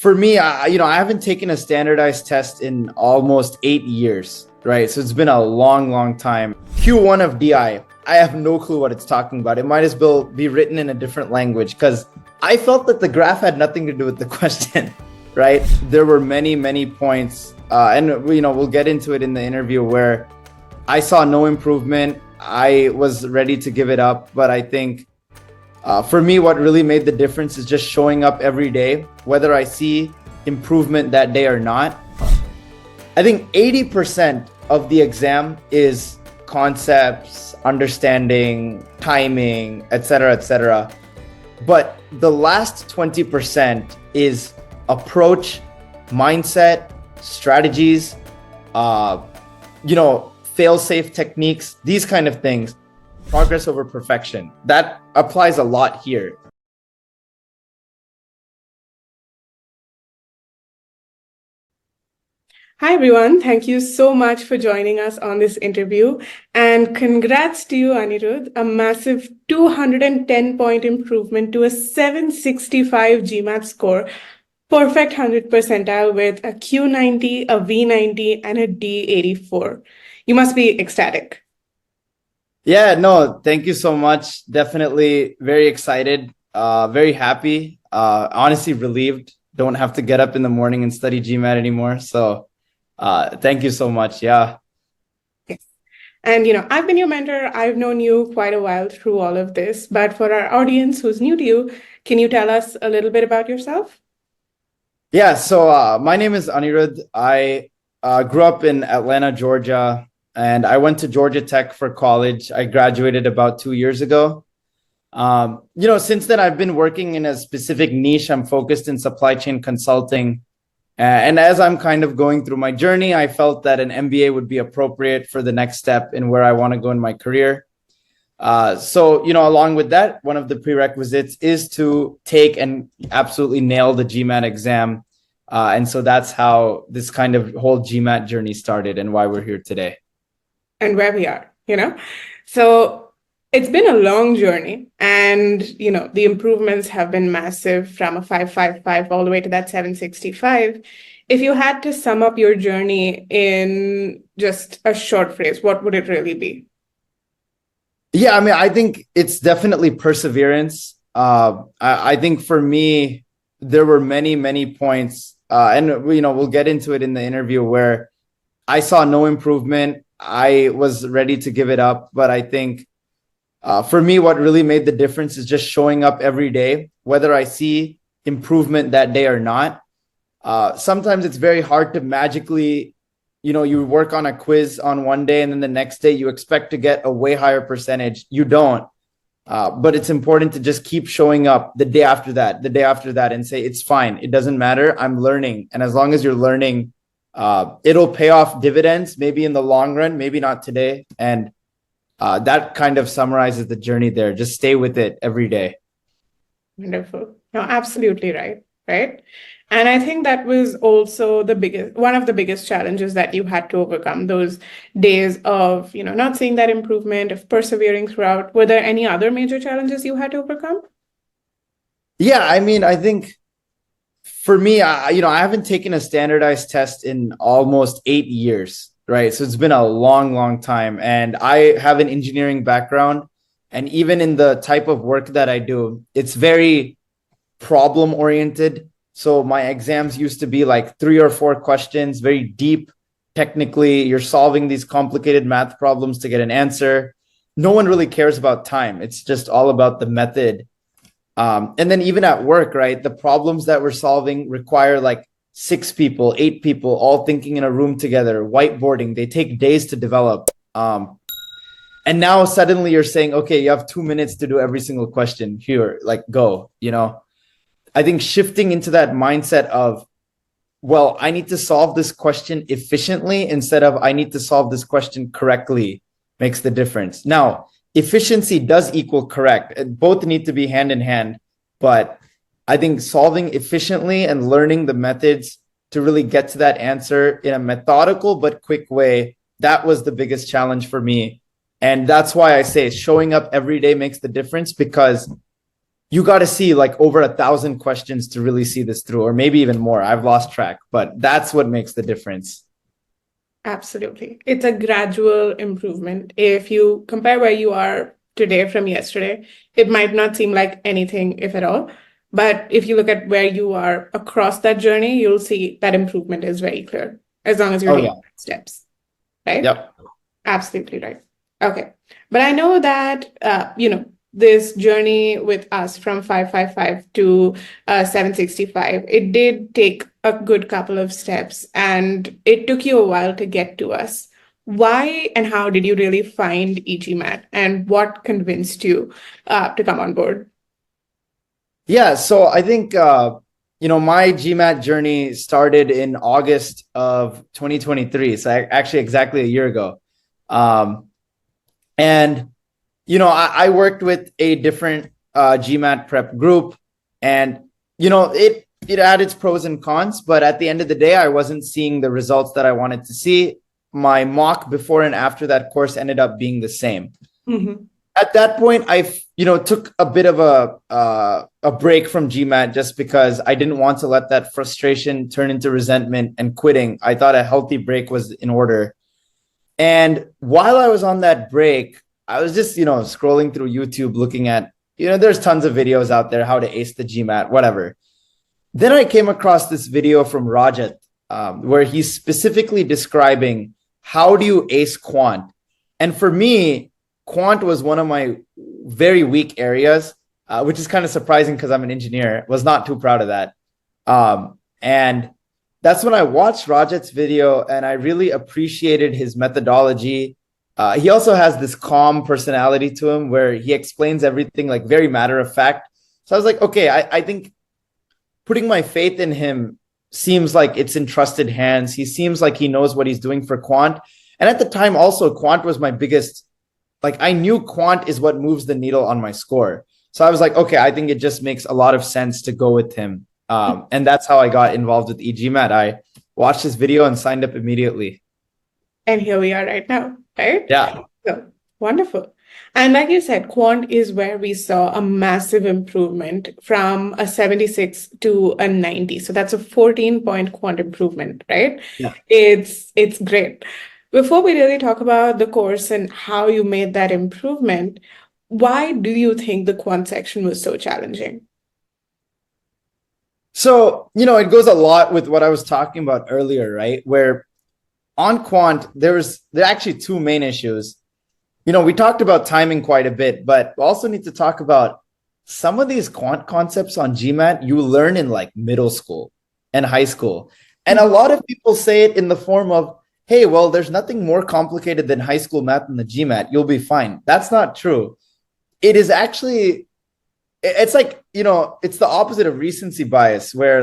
For me, I haven't taken a standardized test in almost 8 years, right? So it's been a long, long time. Q1 of DI, I have no clue what it's talking about. It might as well be written in a different language because I felt that the graph had nothing to do with the question, right? There were many, many points, and we'll get into it in the interview where I saw no improvement. I was ready to give it up, but I think for me, what really made the difference is just showing up every day, whether I see improvement that day or not. I think 80% of the exam is concepts, understanding, timing, etc., etc. But the last 20% is approach, mindset, strategies, fail-safe techniques, these kind of things. Progress over perfection. That applies a lot here. Hi, everyone. Thank you so much for joining us on this interview. And congrats to you, Anirudh, a massive 210-point improvement to a 765 GMAT score, perfect 100 percentile with a Q90, a V90, and a D84. You must be ecstatic. Yeah, no, thank you so much. Definitely very excited, very happy, honestly relieved. Don't have to get up in the morning and study GMAT anymore. So thank you so much. Yeah. Yes. And, I've been your mentor. I've known you quite a while through all of this. But for our audience who's new to you, can you tell us a little bit about yourself? Yeah, so my name is Anirudh. I grew up in Atlanta, Georgia, and I went to Georgia Tech for college. I graduated about 2 years ago. Since then, I've been working in a specific niche. I'm focused in supply chain consulting. And as I'm kind of going through my journey, I felt that an MBA would be appropriate for the next step in where I want to go in my career. Along with that, one of the prerequisites is to take and absolutely nail the GMAT exam. And so that's how this kind of whole GMAT journey started and why we're here today. And where we are, So it's been a long journey and, the improvements have been massive from a 555 all the way to that 765. If you had to sum up your journey in just a short phrase, what would it really be? Yeah, I think it's definitely perseverance. I think for me, there were many, many points, and we'll get into it in the interview where I saw no improvement. I was ready to give it up, but I think for me, what really made the difference is just showing up every day, whether I see improvement that day or not. Sometimes it's very hard to magically, you work on a quiz on one day and then the next day you expect to get a way higher percentage. You don't. But it's important to just keep showing up the day after that, and say, it's fine. It doesn't matter. I'm learning. And as long as you're learning, it'll pay off dividends, maybe in the long run, maybe not today. And that kind of summarizes the journey there. Just stay with it every day. Wonderful. No, absolutely right. Right. And I think that was also one of the biggest challenges that you had to overcome, those days of, not seeing that improvement, of persevering throughout. Were there any other major challenges you had to overcome? Yeah, I think for me, I haven't taken a standardized test in almost 8 years, right? So it's been a long, long time. And I have an engineering background. And even in the type of work that I do, it's very problem oriented. So my exams used to be like 3 or 4 questions, very deep. Technically, you're solving these complicated math problems to get an answer. No one really cares about time. It's just all about the method. And then even at work, right, the problems that we're solving require like 6 people, 8 people, all thinking in a room together, whiteboarding. They take days to develop. And now suddenly you're saying, okay, you have 2 minutes to do every single question here, like go, I think shifting into that mindset of, well, I need to solve this question efficiently instead of I need to solve this question correctly makes the difference. Now, efficiency does equal correct. Both need to be hand in hand, but I think solving efficiently and learning the methods to really get to that answer in a methodical but quick way, that was the biggest challenge for me. And that's why I say showing up every day makes the difference, because you got to see like over 1,000 questions to really see this through, or maybe even more. I've lost track, but that's what makes the difference. Absolutely. It's a gradual improvement. If you compare where you are today from yesterday, it might not seem like anything, if at all. But if you look at where you are across that journey, you'll see that improvement is very clear as long as you're taking steps, right? Yep. Absolutely right. Okay. But I know that, this journey with us from 555 to 765, it did take a good couple of steps and it took you a while to get to us. Why and how did you really find eGMAT and what convinced you to come on board? Yeah. So I think, my GMAT journey started in August of 2023. So actually exactly a year ago. And I worked with a different GMAT prep group, and it had its pros and cons, but at the end of the day, I wasn't seeing the results that I wanted to see. My mock before and after that course ended up being the same. Mm-hmm. At that point, I took a bit of a break from GMAT just because I didn't want to let that frustration turn into resentment and quitting. I thought a healthy break was in order. And while I was on that break, I was just, scrolling through YouTube, looking at, there's tons of videos out there, how to ace the GMAT, whatever. Then I came across this video from Rajat, where he's specifically describing how do you ace Quant. And for me, Quant was one of my very weak areas, which is kind of surprising because I'm an engineer. Was not too proud of that. And that's when I watched Rajat's video and I really appreciated his methodology. He also has this calm personality to him where he explains everything like very matter of fact. So I was like, okay, I think putting my faith in him seems like it's in trusted hands. He seems like he knows what he's doing for Quant. And at the time also, Quant was my biggest, I knew Quant is what moves the needle on my score. So I was like, okay, I think it just makes a lot of sense to go with him. And that's how I got involved with eGMAT. I watched this video and signed up immediately. And here we are right now, right? Yeah. So wonderful. And like you said, Quant is where we saw a massive improvement from a 76 to a 90. So that's a 14-point Quant improvement, right? Yeah. It's great. Before we really talk about the course and how you made that improvement, why do you think the Quant section was so challenging? So, it goes a lot with what I was talking about earlier, right? Where on Quant, there are actually two main issues. We talked about timing quite a bit, but we also need to talk about some of these Quant concepts on GMAT you learn in middle school and high school. And a lot of people say it in the form of, hey, well, there's nothing more complicated than high school math in the GMAT. You'll be fine. That's not true. It is actually, it's it's the opposite of recency bias where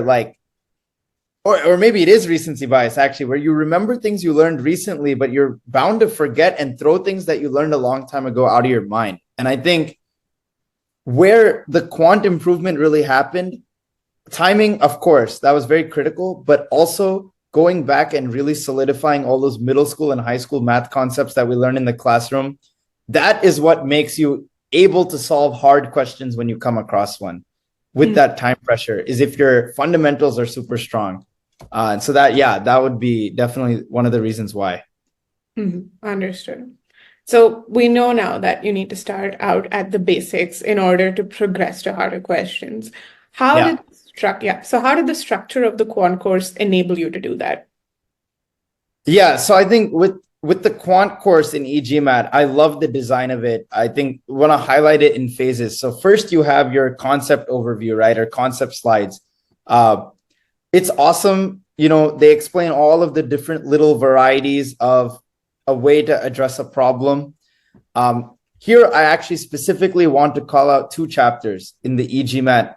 or maybe it is recency bias actually, where you remember things you learned recently, but you're bound to forget and throw things that you learned a long time ago out of your mind. And I think where the Quant improvement really happened, timing, of course, that was very critical, but also going back and really solidifying all those middle school and high school math concepts that we learn in the classroom. That is what makes you able to solve hard questions when you come across one with that time pressure, is if your fundamentals are super strong. And so that would be definitely one of the reasons why. Understood. So we know now that you need to start out at the basics in order to progress to harder questions. How did the structure of the Quant course enable you to do that? Yeah, so I think with the Quant course in eGMAT, I love the design of it. I think I want to highlight it in phases. So first you have your concept overview, right? Or concept slides. It's awesome. They explain all of the different little varieties of a way to address a problem. Here, I actually specifically want to call out two chapters in the eGMAT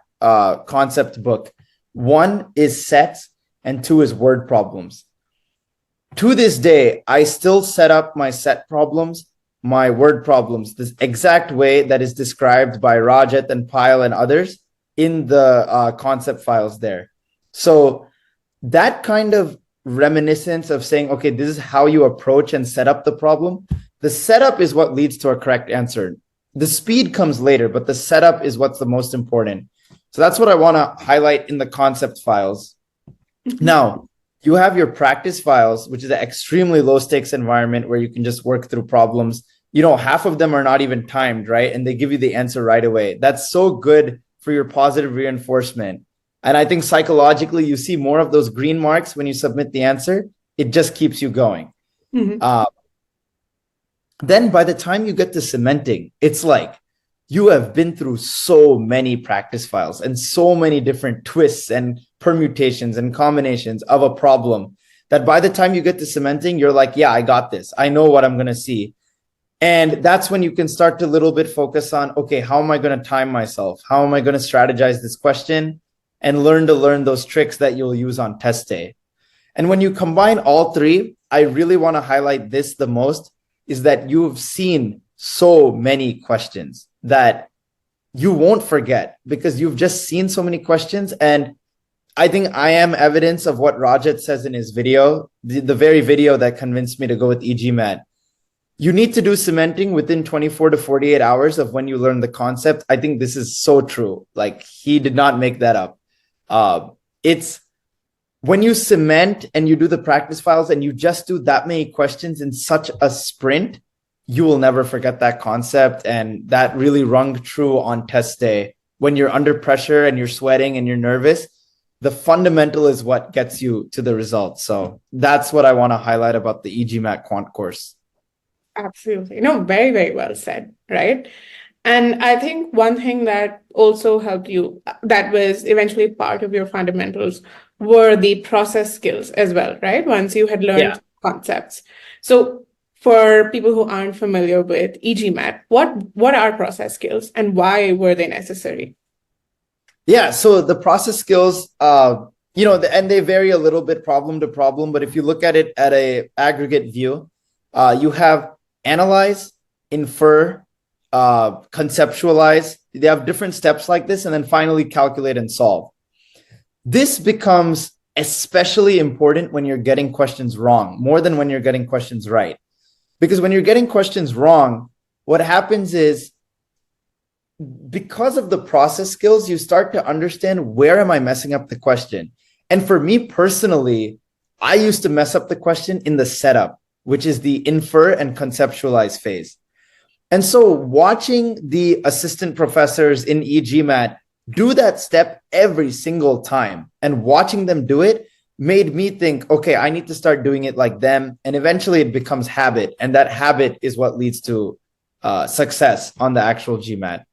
concept book. One is sets and two is word problems. To this day, I still set up my set problems, my word problems, this exact way that is described by Rajat and Pyle and others in the concept files there. So that kind of reminiscence of saying, okay, this is how you approach and set up the problem. The setup is what leads to a correct answer. the speed comes later, but the setup is what's the most important. So that's what I want to highlight in the concept files. Now, you have your practice files, which is an extremely low stakes environment where you can just work through problems. Half of them are not even timed, right? And they give you the answer right away. That's so good for your positive reinforcement. And I think psychologically, you see more of those green marks when you submit the answer. It just keeps you going. Then by the time you get to cementing, it's like you have been through so many practice files and so many different twists and permutations and combinations of a problem that by the time you get to cementing, you're like, yeah, I got this. I know what I'm going to see. And that's when you can start to a little bit focus on, okay, how am I going to time myself? How am I going to strategize this question and learn those tricks that you'll use on test day? And when you combine all three, I really want to highlight this the most is that you've seen so many questions that you won't forget because you've just seen so many questions. And I think I am evidence of what Rajat says in his video, the very video that convinced me to go with eGMAT. You need to do cementing within 24 to 48 hours of when you learn the concept. I think this is so true. Like he did not make that up. It's when you cement and you do the practice files and you just do that many questions in such a sprint, you will never forget that concept. And that really rung true on test day. When you're under pressure and you're sweating and you're nervous, the fundamental is what gets you to the results. So that's what I want to highlight about the eGMAT Quant course. Absolutely. No, very, very well said, right? And I think one thing that also helped you, that was eventually part of your fundamentals, were the process skills as well, right? Once you had learned concepts. So for people who aren't familiar with eGMAT, what are process skills and why were they necessary? Yeah, so the process skills, and they vary a little bit problem to problem, but if you look at it at a aggregate view, you have analyze, infer, conceptualize. They have different steps like this, and then finally calculate and solve. This becomes especially important when you're getting questions wrong, more than when you're getting questions right. Because when you're getting questions wrong, what happens is because of the process skills, you start to understand where am I messing up the question. And for me personally, I used to mess up the question in the setup, which is the infer and conceptualize phase. And so watching the assistant professors in eGMAT do that step every single time and watching them do it made me think, okay, I need to start doing it like them. And eventually it becomes habit. And that habit is what leads to success on the actual GMAT.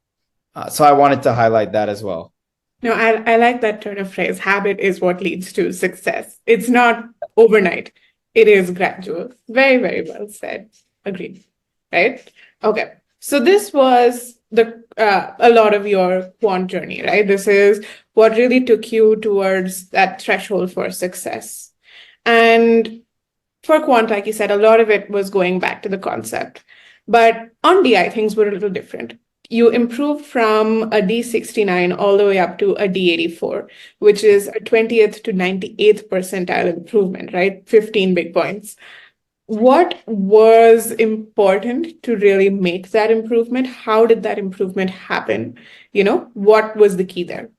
So I wanted to highlight that as well. No, I like that turn of phrase. Habit is what leads to success. It's not overnight. It is gradual. Very, very well said. Agreed. Right? Okay. So this was a lot of your quant journey, right? This is what really took you towards that threshold for success. And for quant, like you said, a lot of it was going back to the concept. But on DI, things were a little different. You improved from a D69 all the way up to a D84, which is a 20th to 98th percentile improvement, right? 15 big points. What was important to really make that improvement? How did that improvement happen? What was the key there?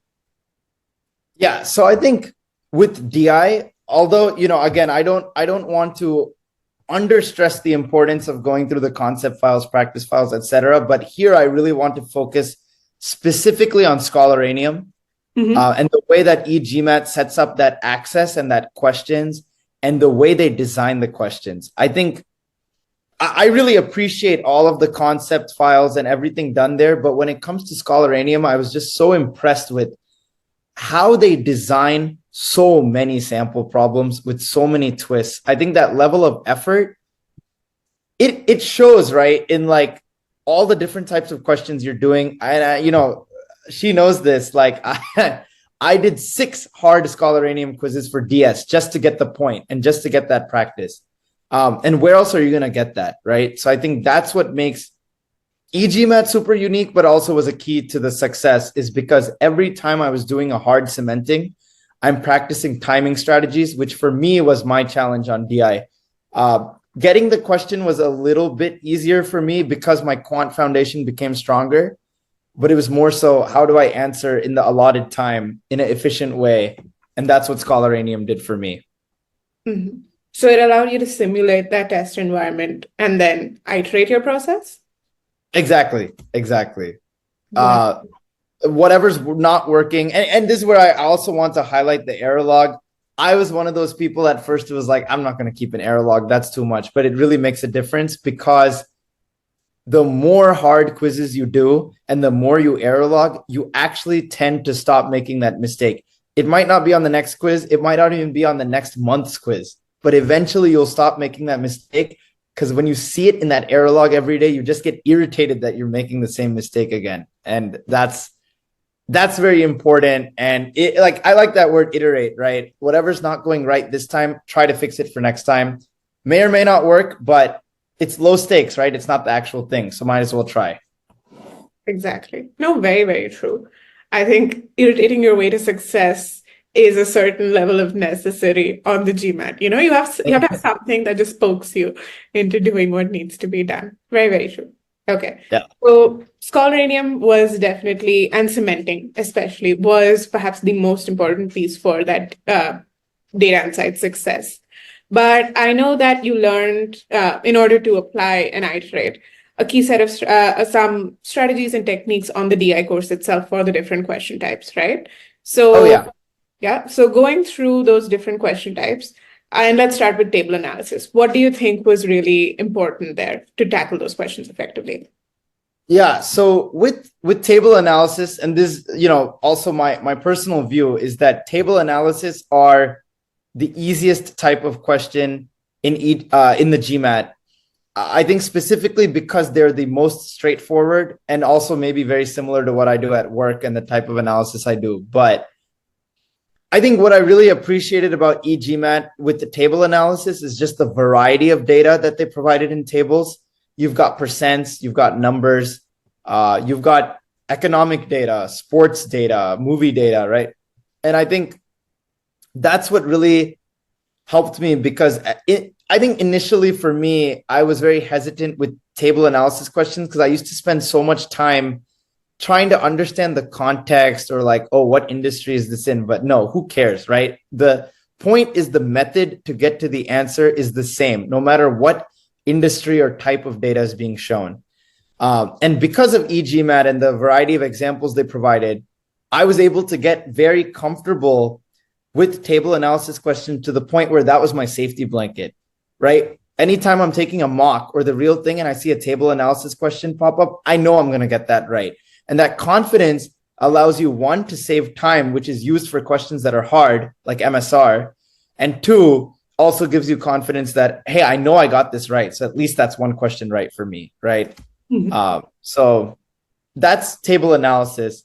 Yeah, so I think with DI, although, again, I don't want to understress the importance of going through the concept files, practice files, etc. But here I really want to focus specifically on Scholaranium and the way that eGMAT sets up that access and that questions and the way they design the questions. I think I really appreciate all of the concept files and everything done there. But when it comes to Scholaranium, I was just so impressed with how they design so many sample problems with so many twists. I think that level of effort, it shows, right, in like all the different types of questions you're doing. And she knows this. Like I did 6 hard Scholaranium quizzes for DS just to get the point and just to get that practice. And where else are you going to get that, right? So I think that's what makes eGMAT super unique, but also was a key to the success, is because every time I was doing a hard cementing, I'm practicing timing strategies, which for me was my challenge on DI. getting the question was a little bit easier for me because my quant foundation became stronger. But it was more so, how do I answer in the allotted time in an efficient way? And that's what Scholoranium did for me. Mm-hmm. So it allowed you to simulate that test environment and then iterate your process? Exactly. Exactly. Wow. Whatever's not working. And this is where I also want to highlight the error log. I was one of those people at first who was like, I'm not going to keep an error log. That's too much. But it really makes a difference because the more hard quizzes you do and the more you error log, you actually tend to stop making that mistake. It might not be on the next quiz. It might not even be on the next month's quiz, but eventually you'll stop making that mistake because when you see it in that error log every day, you just get irritated that you're making the same mistake again. And that's very important. And it, like, I like that word iterate, right? Whatever's not going right this time, try to fix it for next time. May or may not work, but it's low stakes, right? It's not the actual thing. So might as well try. Exactly. No, very, very true. I think irritating your way to success is a certain level of necessary on the GMAT. You have to have something that just pokes you into doing what needs to be done. Very, very true. Okay. Yeah. So Scholoranium was definitely, and cementing especially, was perhaps the most important piece for that data insight success. But I know that you learned, in order to apply and iterate, a key set of some strategies and techniques on the DI course itself for the different question types, right? Oh, So, yeah. yeah, so going through those different question types, and let's start with table analysis. What do you think was really important there to tackle those questions effectively? Yeah. So with table analysis, and this, also my personal view is that table analysis are the easiest type of question in the GMAT. I think specifically because they're the most straightforward and also maybe very similar to what I do at work and the type of analysis I do. But I think what I really appreciated about eGMAT with the table analysis is just the variety of data that they provided in tables. You've got percents, you've got numbers, you've got economic data, sports data, movie data, right? And I think that's what really helped me because I think initially for me, I was very hesitant with table analysis questions because I used to spend so much time trying to understand the context or like, oh, what industry is this in? But no, who cares, right? The point is the method to get to the answer is the same, no matter what industry or type of data is being shown. And because of eGMAT and the variety of examples they provided, I was able to get very comfortable with table analysis questions to the point where that was my safety blanket, right? Anytime I'm taking a mock or the real thing and I see a table analysis question pop up, I know I'm going to get that right. And that confidence allows you, one, to save time, which is used for questions that are hard, like MSR, and two, also gives you confidence that, hey, I know I got this right. So at least that's one question right for me, right? Mhm. So that's table analysis.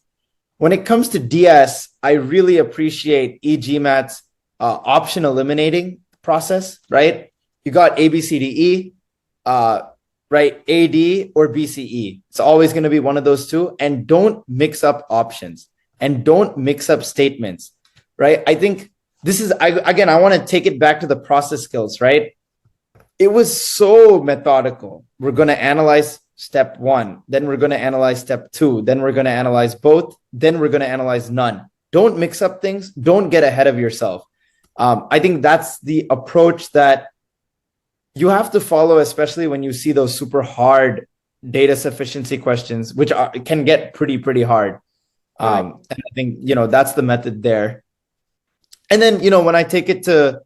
When it comes to DS, I really appreciate eGMAT's option eliminating process, right? You got A, B, C, D, E, right? AD or BCE. It's always going to be one of those two. And don't mix up options and don't mix up statements, right? I think this is, I want to take it back to the process skills, right? It was so methodical. We're going to analyze step one, then we're going to analyze step two, then we're going to analyze both, then we're going to analyze none. Don't mix up things. Don't get ahead of yourself. I think that's the approach that you have to follow, especially when you see those super hard data sufficiency questions, which can get pretty hard. And I think, that's the method there. And then, when I take it to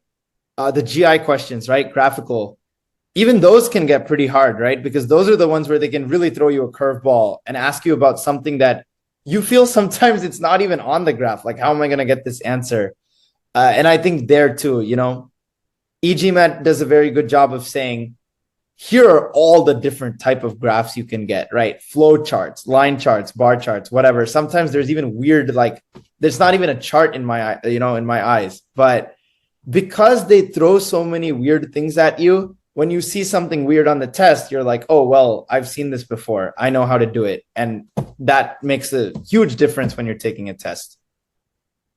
the GI questions, right? Graphical, even those can get pretty hard, right? Because those are the ones where they can really throw you a curveball and ask you about something that you feel sometimes it's not even on the graph. Like, how am I going to get this answer? And I think there too, eGMAT does a very good job of saying, here are all the different type of graphs you can get, right? Flow charts, line charts, bar charts, whatever. Sometimes there's even weird, like there's not even a chart in my, in my eyes, but because they throw so many weird things at you, when you see something weird on the test, you're like, oh, well, I've seen this before. I know how to do it. And that makes a huge difference when you're taking a test.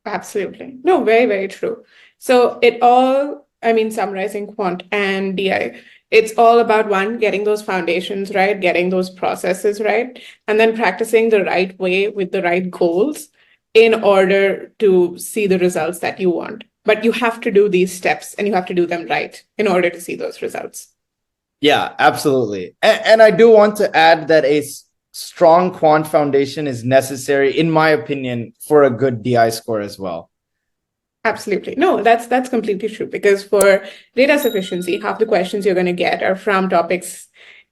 Absolutely. No, very, very true. So it all, I mean, summarizing quant and DI, It's all about one, getting those foundations right, getting those processes right, and then practicing the right way with the right goals in order to see the results that you want. But you have to do these steps and you have to do them right in order to see those results. Yeah, absolutely. And I do want to add that a strong quant foundation is necessary, in my opinion, for a good DI score as well. Absolutely. No, that's completely true, because for data sufficiency, half the questions you're going to get are from topics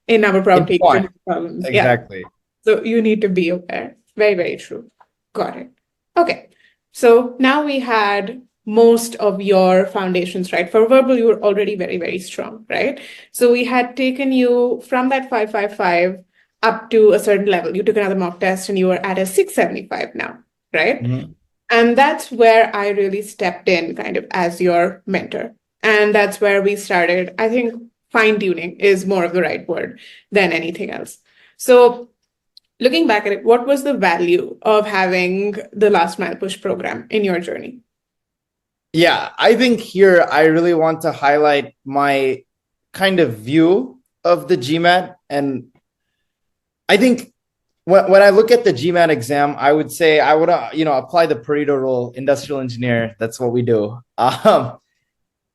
in our probability problems. Exactly. Yeah. So you need to be aware. Very, very true. Got it. Okay. So now we had most of your foundations, right? For verbal, you were already very, very strong, right? So we had taken you from that 555 up to a certain level. You took another mock test and you were at a 675 now, right? Mm-hmm. And that's where I really stepped in kind of as your mentor. And that's where we started. I think fine-tuning is more of the right word than anything else. So looking back at it, what was the value of having the last mile push program in your journey? Yeah, I think here I really want to highlight my kind of view of the GMAT. And I think when I look at the GMAT exam, I would say I would, apply the Pareto rule, industrial engineer. That's what we do. I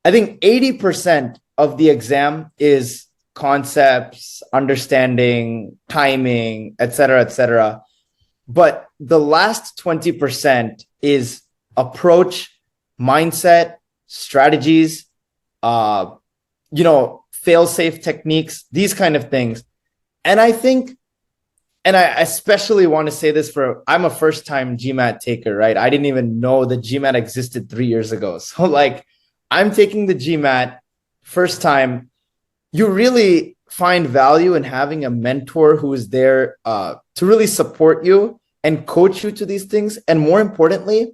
think 80% of the exam is concepts, understanding, timing, et cetera, et cetera. But the last 20% is approach, mindset, strategies, fail-safe techniques, these kind of things. And I think, and I especially want to say this I'm a first-time GMAT taker, right? I didn't even know the GMAT existed 3 years ago. So like, I'm taking the GMAT first time. You really find value in having a mentor who is there to really support you and coach you to these things. And more importantly,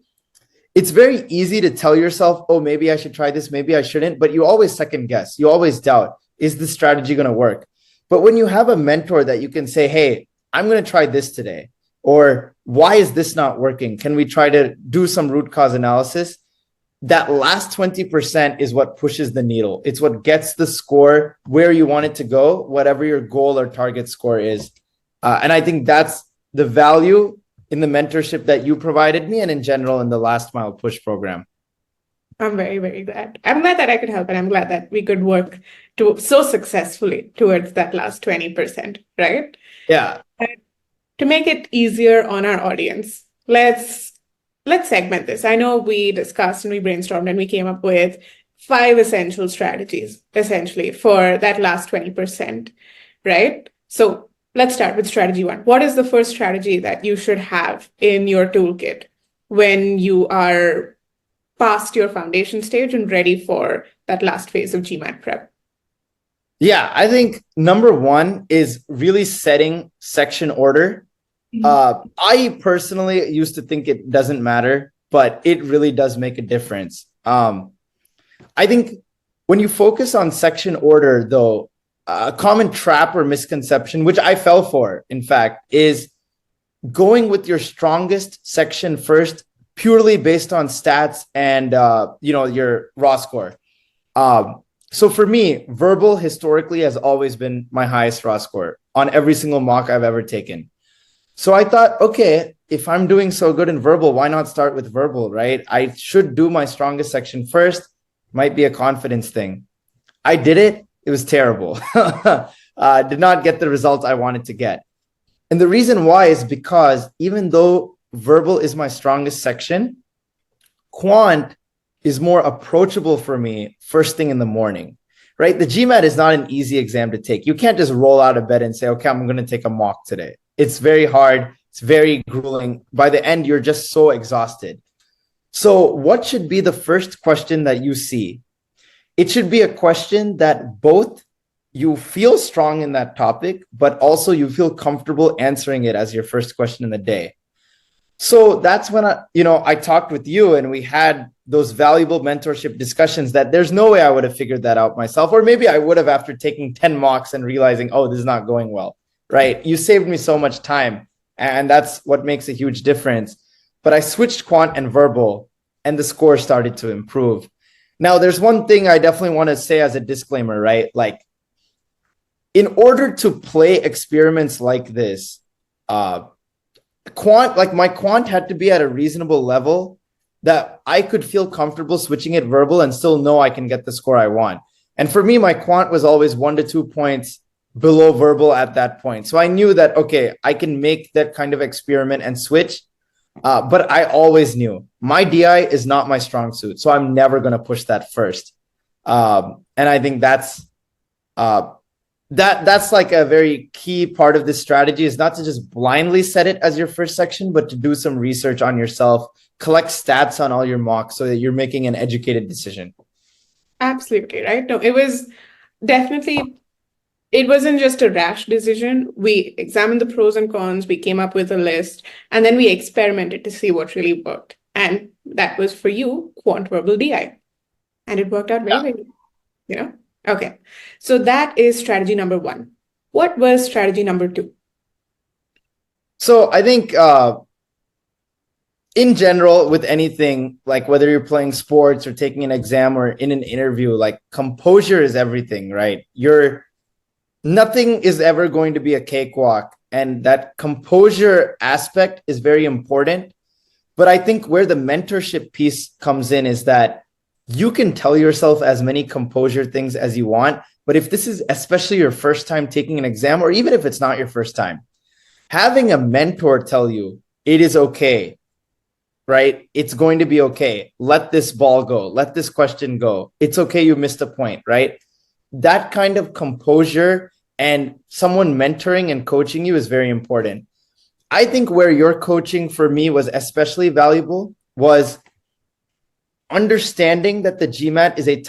it's very easy to tell yourself, oh, maybe I should try this, maybe I shouldn't, but you always second guess. You always doubt, is this strategy going to work? But when you have a mentor that you can say, hey, I'm going to try this today, or why is this not working? Can we try to do some root cause analysis? That last 20% is what pushes the needle. It's what gets the score where you want it to go, whatever your goal or target score is. And I think that's the value in the mentorship that you provided me and in general in the last mile push program. I'm very, very glad. I'm glad that I could help, and I'm glad that we could work so successfully towards that last 20%, right? Yeah. And to make it easier on our audience, let's segment this. I know we discussed and we brainstormed and we came up with 5 essential strategies, essentially, for that last 20%, right? So let's start with strategy 1. What is the first strategy that you should have in your toolkit when you are past your foundation stage and ready for that last phase of GMAT prep? Yeah, I think number 1 is really setting section order. I personally used to think it doesn't matter, but it really does make a difference. I think when you focus on section order, though, a common trap or misconception, which I fell for, in fact, is going with your strongest section first, purely based on stats and your raw score. So for me, verbal historically has always been my highest raw score on every single mock I've ever taken. So I thought, okay, if I'm doing so good in verbal, why not start with verbal, right? I should do my strongest section first. Might be a confidence thing. I did it. It was terrible. Did not get the results I wanted to get. And the reason why is because even though verbal is my strongest section, quant is more approachable for me first thing in the morning, right? The GMAT is not an easy exam to take. You can't just roll out of bed and say, okay, I'm going to take a mock today. It's very hard. It's very grueling. By the end, you're just so exhausted. So what should be the first question that you see? It should be a question that both you feel strong in that topic, but also you feel comfortable answering it as your first question in the day. So that's when I talked with you and we had those valuable mentorship discussions that there's no way I would have figured that out myself. Or maybe I would have after taking 10 mocks and realizing, oh, this is not going well, right? You saved me so much time. And that's what makes a huge difference. But I switched quant and verbal and the score started to improve. Now, there's one thing I definitely want to say as a disclaimer, right? Like, in order to play experiments like this, my quant had to be at a reasonable level that I could feel comfortable switching it verbal and still know I can get the score I want. And for me, my quant was always 1 to 2 points below verbal at that point. So I knew that, okay, I can make that kind of experiment and switch. But I always knew my DI is not my strong suit. So I'm never going to push that first. And I think that's like a very key part of this strategy, is not to just blindly set it as your first section, but to do some research on yourself, collect stats on all your mocks so that you're making an educated decision. Absolutely, right? No, it was definitely, it wasn't just a rash decision. We examined the pros and cons, we came up with a list, and then we experimented to see what really worked. And that was for you, quant verbal DI. And it worked out very well, you know? Okay, so that is strategy number 1. What was strategy number 2? So I think in general, with anything, like whether you're playing sports or taking an exam or in an interview, like composure is everything, right? Nothing is ever going to be a cakewalk. And that composure aspect is very important. But I think where the mentorship piece comes in is that you can tell yourself as many composure things as you want. But if this is especially your first time taking an exam, or even if it's not your first time, having a mentor tell you it is okay, right? It's going to be okay. Let this ball go. Let this question go. It's okay. You missed a point, right? That kind of composure and someone mentoring and coaching you is very important. I think where your coaching for me was especially valuable was understanding that the GMAT is a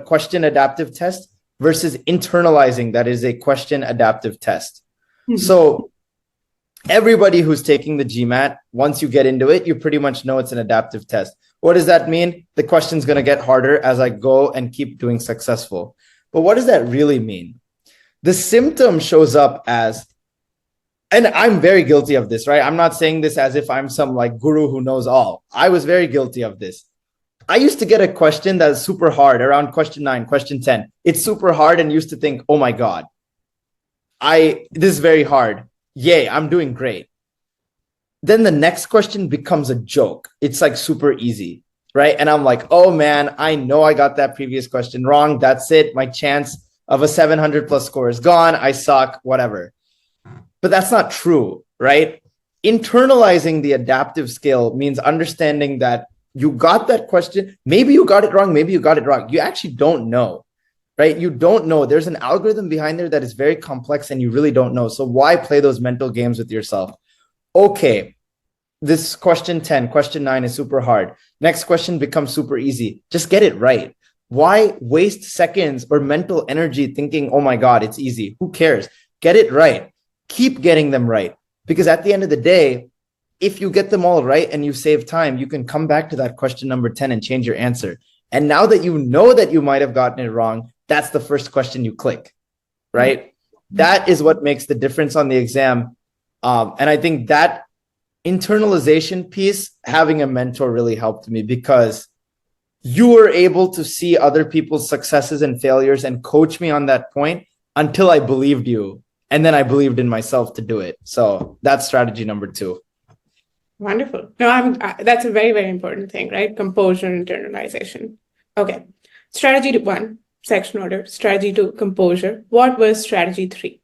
question adaptive test versus internalizing that is a question adaptive test. Mm-hmm. So everybody who's taking the GMAT, once you get into it, you pretty much know it's an adaptive test. What does that mean? The question's going to get harder as I go and keep doing successful. But what does that really mean? The symptom shows up as, and I'm very guilty of this, right? I'm not saying this as if I'm some like guru who knows all. I was very guilty of this. I used to get a question that's super hard around question 9, question 10. It's super hard and used to think, oh my God, this is very hard. Yay, I'm doing great. Then the next question becomes a joke. It's like super easy, right? And I'm like, oh man, I know I got that previous question wrong. That's it. My chance of a 700 plus score is gone. I suck, whatever. But that's not true, right? Internalizing the adaptive scale means understanding that you got that question. Maybe you got it wrong. Maybe you got it wrong. You actually don't know, right? You don't know. There's an algorithm behind there that is very complex and you really don't know. So why play those mental games with yourself? Okay, this question 10, question 9 is super hard. Next question becomes super easy. Just get it right. Why waste seconds or mental energy thinking, oh my God, it's easy. Who cares? Get it right. Keep getting them right. Because at the end of the day, if you get them all right and you save time, you can come back to that question number 10 and change your answer. And now that you know that you might have gotten it wrong, that's the first question you click, right? That is what makes the difference on the exam. And I think that internalization piece, having a mentor really helped me because you were able to see other people's successes and failures and coach me on that point until I believed you. And then I believed in myself to do it. So that's strategy number 2. Wonderful. No, that's a very, very important thing, right? Composure, internalization. Okay. Strategy 1, section order. Strategy 2, composure. What was strategy 3?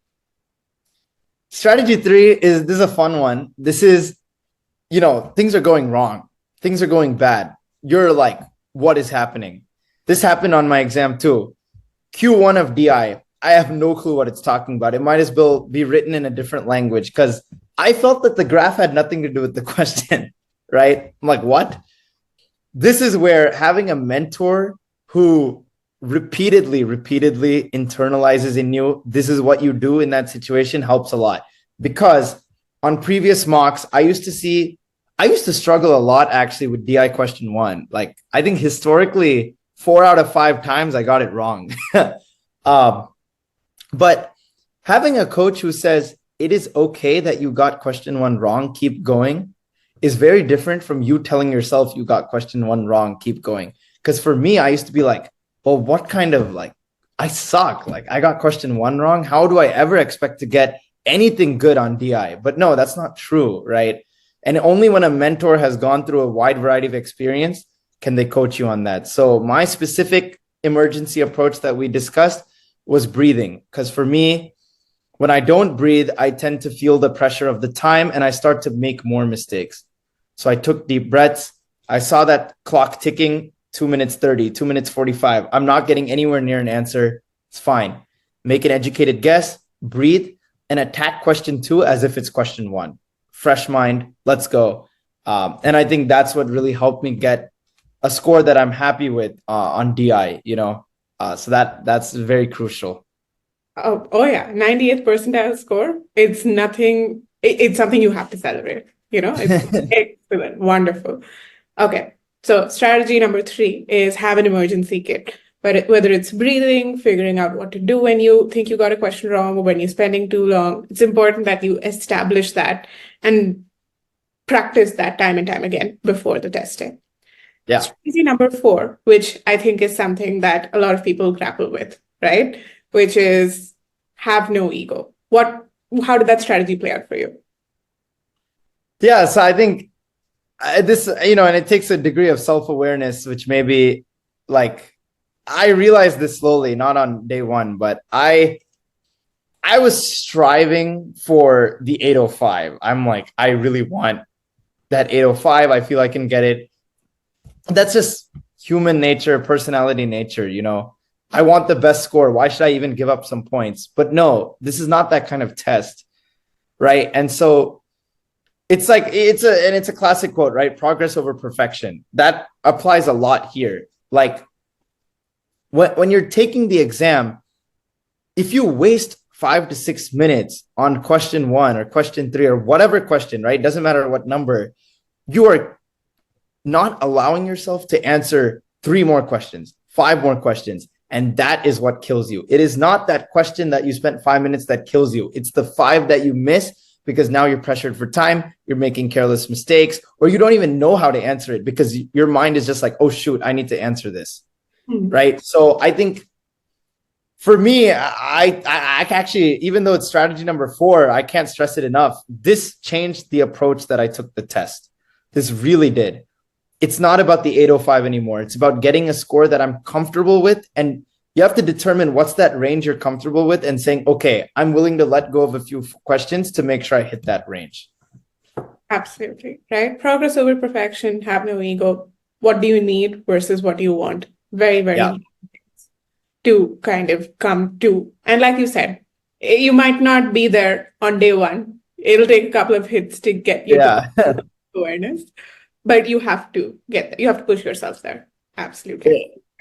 Strategy 3 this is a fun one. This is, things are going wrong. Things are going bad. You're like, what is happening? This happened on my exam too. Q1 of DI. I have no clue what it's talking about. It might as well be written in a different language because I felt that the graph had nothing to do with the question, right? I'm like, what? This is where having a mentor who repeatedly internalizes in you, this is what you do in that situation helps a lot. Because on previous mocks, I used to struggle a lot actually with DI question 1. Like, I think historically, 4 out of 5 times I got it wrong. But having a coach who says, it is okay that you got question 1 wrong, keep going, is very different from you telling yourself you got question 1 wrong, keep going. Because for me, I used to be like, well, what kind of I suck. Like I got question one wrong. How do I ever expect to get anything good on DI? But no, that's not true, right? And only when a mentor has gone through a wide variety of experience can they coach you on that. So my specific emergency approach that we discussed was breathing. Because for me, when I don't breathe, I tend to feel the pressure of the time and I start to make more mistakes. So I took deep breaths. I saw that clock ticking, 2 minutes 30, 2 minutes 45. I'm not getting anywhere near an answer. It's fine. Make an educated guess, breathe, and attack question two as if it's question one. Fresh mind, let's go. And I think that's what really helped me get a score that I'm happy with on DI, so that's very crucial. Oh yeah, 90th percentile score. It's nothing. It's something you have to celebrate. It's excellent, wonderful. Okay, so strategy number 3 is have an emergency kit. But whether it's breathing, figuring out what to do when you think you got a question wrong or when you're spending too long, it's important that you establish that and practice that time and time again before the testing. Yeah. Strategy number 4, which I think is something that a lot of people grapple with, right? Which is have no ego. How did that strategy play out for you? Yeah, so I think this, and it takes a degree of self-awareness, which maybe like I realized this slowly, not on day one, but I was striving for the 805. I'm like, I really want that 805. I feel I can get it. That's just human nature, personality nature, I want the best score. Why should I even give up some points? But no, this is not that kind of test, right? And so it's like it's a classic quote, right? Progress over perfection. That applies a lot here. Like when you're taking the exam, if you waste 5 to 6 minutes on question 1 or question 3 or whatever question, right? Doesn't matter what number, you are not allowing yourself to answer 3 more questions, 5 more questions. And that is what kills you. It is not that question that you spent 5 minutes that kills you. It's the 5 that you miss because now you're pressured for time, you're making careless mistakes, or you don't even know how to answer it because your mind is just like, oh, shoot, I need to answer this. Right. So I think for me, I actually, even though it's strategy number 4, I can't stress it enough. This changed the approach that I took the test. This really did. It's not about the 805 anymore. It's about getting a score that I'm comfortable with. And you have to determine what's that range you're comfortable with and saying, okay, I'm willing to let go of a few questions to make sure I hit that range. Absolutely. Right. Progress over perfection, have no ego. What do you need versus what do you want? Very, very important to kind of come to. And like you said, you might not be there on day one. It'll take a couple of hits to get you to awareness. But you have to get there. You have to push yourself there. Absolutely.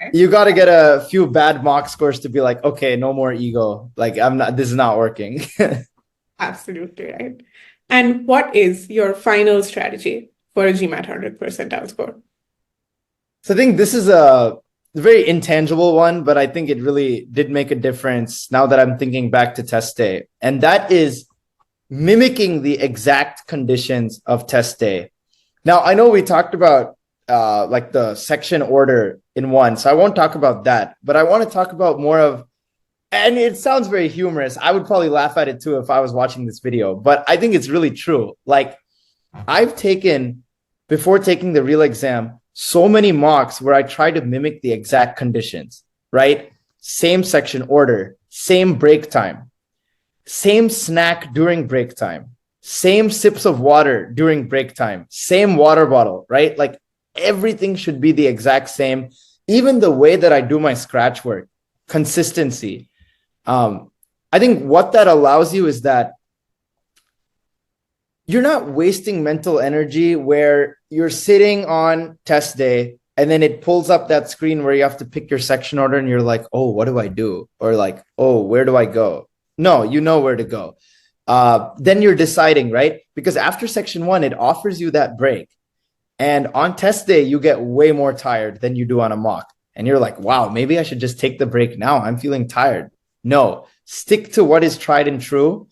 Okay. You got to get a few bad mock scores to be like, okay, no more ego. Like this is not working. Absolutely right. And what is your final strategy for a GMAT 100 percentile score? So I think this is a very intangible one, but I think it really did make a difference now that I'm thinking back to test day. And that is mimicking the exact conditions of test day. Now, I know we talked about like the section order in one, so I won't talk about that, but I want to talk about more of, and it sounds very humorous. I would probably laugh at it too if I was watching this video, but I think it's really true. Like I've taken, before taking the real exam, so many mocks where I try to mimic the exact conditions, right? Same section order, same break time, same snack during break time, same sips of water during break time, same water bottle, right? Like everything should be the exact same. Even the way that I do my scratch work, consistency. I think what that allows you is that you're not wasting mental energy where you're sitting on test day and then it pulls up that screen where you have to pick your section order and you're like, oh, what do I do? Or like, oh, where do I go? No, you know where to go. Then you're deciding, right? Because after section 1, it offers you that break. And on test day, you get way more tired than you do on a mock. And you're like, wow, maybe I should just take the break now. I'm feeling tired. No, stick to what is tried and true.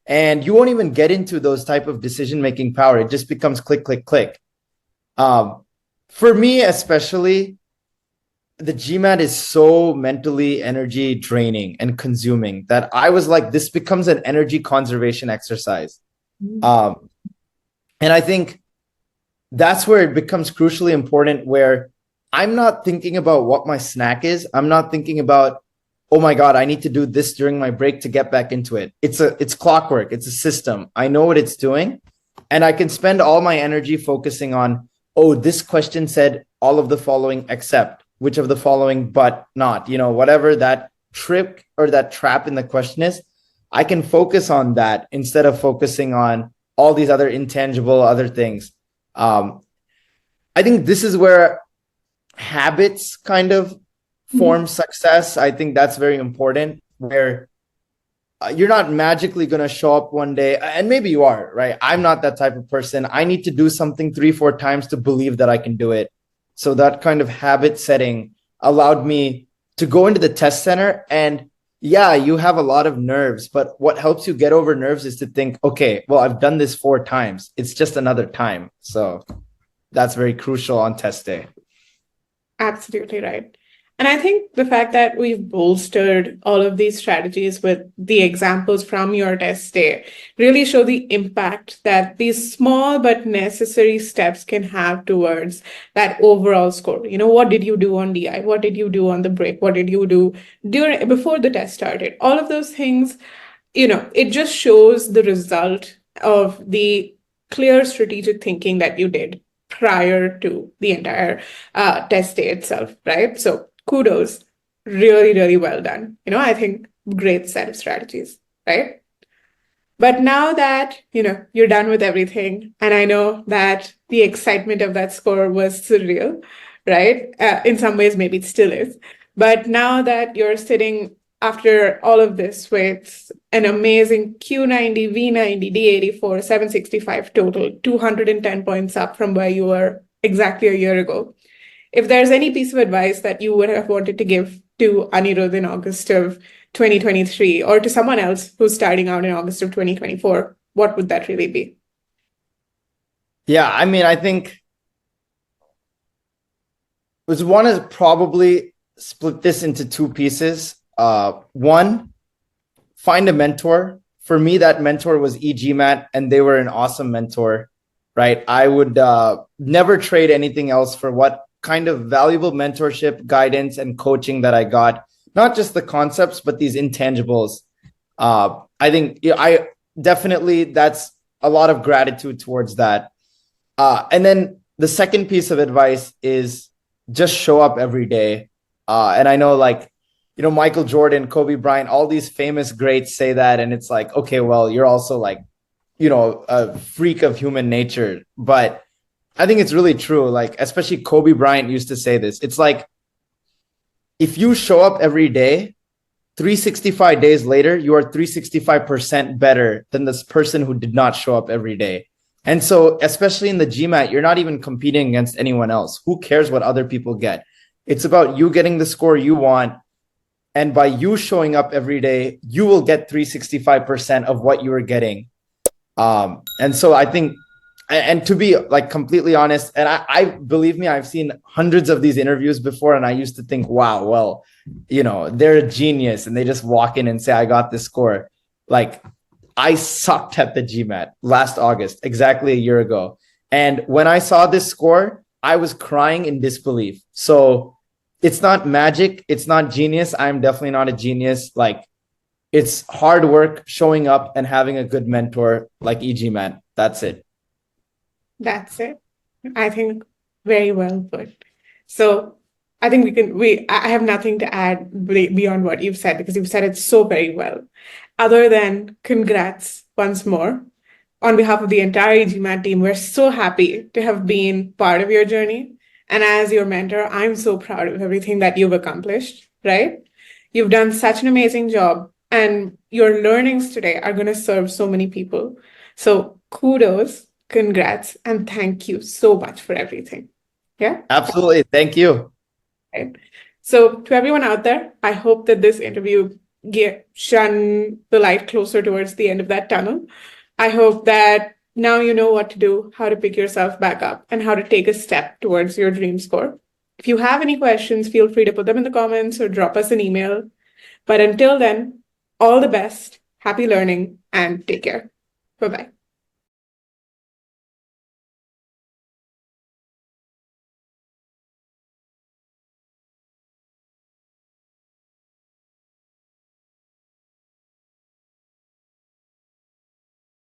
And you won't even get into those type of decision-making power. It just becomes click, click, click. For me, especially, the GMAT is so mentally energy draining and consuming that I was like, this becomes an energy conservation exercise. Um, and I think that's where it becomes crucially important, where I'm not thinking about what my snack is. I'm not thinking about, oh my God, I need to do this during my break to get back into it. It's clockwork. It's a system. I know what it's doing. And I can spend all my energy focusing on, oh, this question said all of the following except, which of the following but not, whatever that trick or that trap in the question is, I can focus on that instead of focusing on all these other intangible other things. I think this is where habits kind of form success. I think that's very important, where you're not magically going to show up one day, and maybe you are, right? I'm not that type of person. I need to do something 3-4 times to believe that I can do it. So that kind of habit setting allowed me to go into the test center. And yeah, you have a lot of nerves, but what helps you get over nerves is to think, okay, well, I've done this 4 times. It's just another time. So that's very crucial on test day. Absolutely right. And I think the fact that we've bolstered all of these strategies with the examples from your test day really show the impact that these small but necessary steps can have towards that overall score. What did you do on DI? What did you do on the break? What did you do before the test started? All of those things, it just shows the result of the clear strategic thinking that you did prior to the entire test day itself, right? So kudos, really, really well done. I think great set of strategies, right? But now that, you're done with everything, and I know that the excitement of that score was surreal, right? In some ways, maybe it still is. But now that you're sitting after all of this with an amazing Q90, V90, D84, 765 total, 210 points up from where you were exactly a year ago, if there's any piece of advice that you would have wanted to give to Anirudh in August of 2023, or to someone else who's starting out in August of 2024, what would that really be? Yeah, I mean, I think one is probably split this into 2 pieces. One, find a mentor. For me, that mentor was eGMAT, and they were an awesome mentor, right? I would never trade anything else for what kind of valuable mentorship, guidance, and coaching that I got. Not just the concepts, but these intangibles. I think I definitely, that's a lot of gratitude towards that. And then the second piece of advice is just show up every day. And I know, Michael Jordan, Kobe Bryant, all these famous greats say that. And it's like, okay, well, you're also a freak of human nature. But I think it's really true. Especially Kobe Bryant used to say this. It's like, if you show up every day, 365 days later, you are 365% better than this person who did not show up every day. And so, especially in the GMAT, you're not even competing against anyone else. Who cares what other people get? It's about you getting the score you want. And by you showing up every day, you will get 365% of what you are getting. And so I think, and to be completely honest, and I believe me, I've seen hundreds of these interviews before, and I used to think, wow, well, they're a genius, and they just walk in and say, I got this score. I sucked at the GMAT last August, exactly a year ago. And when I saw this score, I was crying in disbelief. So it's not magic. It's not genius. I'm definitely not a genius. It's hard work, showing up, and having a good mentor like eGMAT. That's it. That's it. I think very well put. So I think I have nothing to add beyond what you've said, because you've said it so very well. Other than congrats once more. On behalf of the entire eGMAT team, we're so happy to have been part of your journey. And as your mentor, I'm so proud of everything that you've accomplished, right? You've done such an amazing job, and your learnings today are going to serve so many people. So kudos, congrats, and thank you so much for everything. Yeah? Absolutely. Thank you. Right. So to everyone out there, I hope that this interview shone the light closer towards the end of that tunnel. I hope that now you know what to do, how to pick yourself back up, and how to take a step towards your dream score. If you have any questions, feel free to put them in the comments or drop us an email. But until then, all the best, happy learning, and take care. Bye-bye.